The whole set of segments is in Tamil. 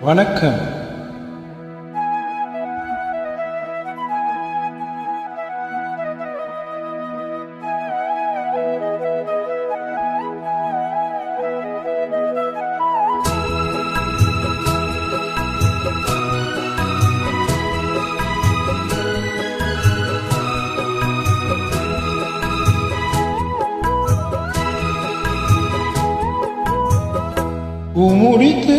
வணக்கம். முடித்து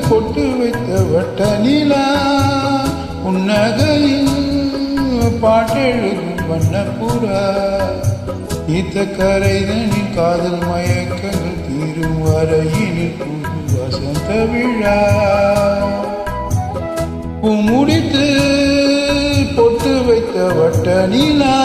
பொட்டு வைத்த வட்ட நிலா உன்னகையில் பாட்டெழுதும் வண்ணப்புறா ஈத்த கரைதனின் காதல் மயக்கங்கள் தீரும் வரையினில் புது வசந்த விழா. முடித்து பொட்டு வைத்த வட்ட நிலா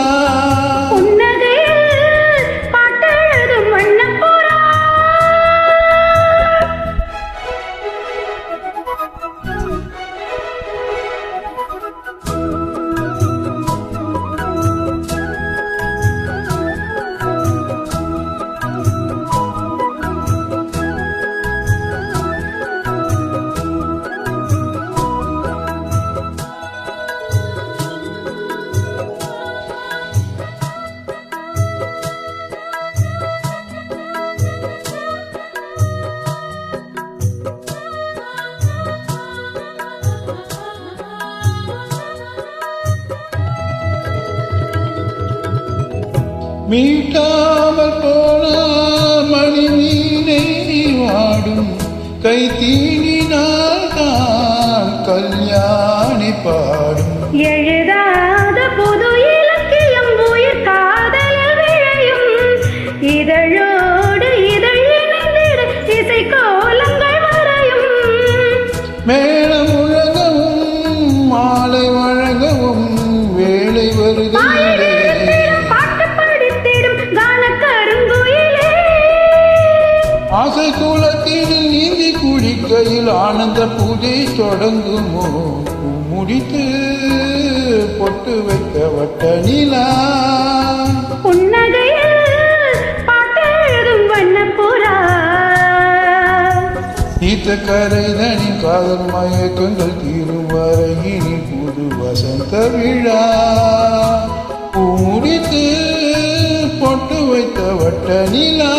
மீட்டாமல் போன மணி மீனை வாடும் கை தீனினால் தான் கல்யாணி பாடும். எழுதாத புது இலக்கியம் உயிர் காதல் விழையும் இதழோடு இதழ் இணைந்திட இசை கோலங்கள் வரையும். மேளம் முழங்கவும் மாலை வழங்கவும் வேலை வருகிறது. ஆசை குளத்தில் நீந்தி குடிக்கையில் ஆனந்த பூஜை தொடங்குமோ. முடித்து பொட்டு வைத்த வட்ட நிலா புன்னகையில் பாட்டெழுதும் வண்ணப்புறா ஈத்த கரைதனின் காதல் மயக்கங்கள் தீரும் வரையினில் புது வசந்த விழா. முடித்து பொட்டு வைத்த வட்ட நிலா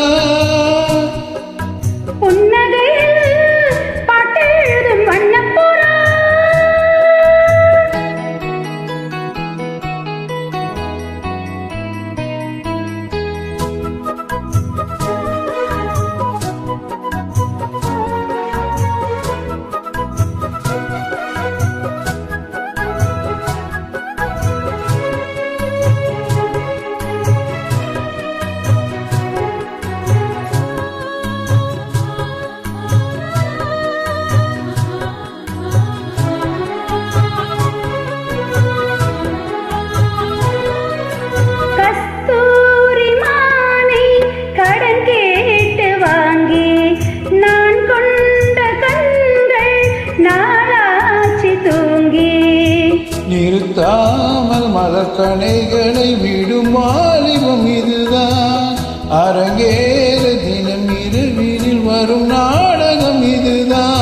நிறுத்தாமல் மலர்கணைகளை விடும் வாலிபம் இதுதான். அரங்கேற தினம் இரவினில் வரும் நாடகம் இதுதான்.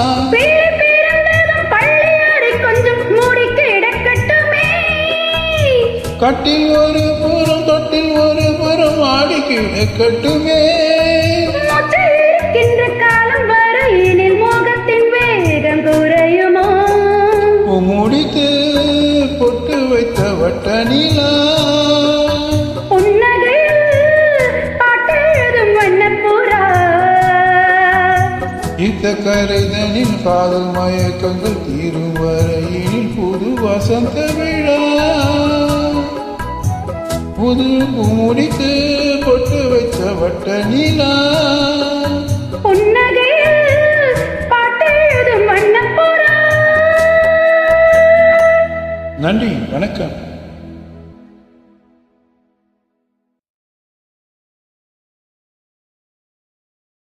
கட்டில் ஒரு புறம் தொட்டில் ஒரு புறம் ஆடி கிடக்கட்டுமே. காலம் வரையினில் மோகத்தின் வேகம் குறையுமோ. முடித்து பொட்டு வைத்த வட்ட நிலா புன்னகையில் பாட்டெழுதும் வண்ணப்புறா ஈத்த கரைதனின் காதல் மயக்கங்கள் தீரும் வரையினில் புது வசந்த விழா. புது முடித்து பொட்டு வைத்த வட்ட நிலா புன்னகையில் பாட்டெழுதும் வண்ணப்புறா. நன்றி, வணக்கம்.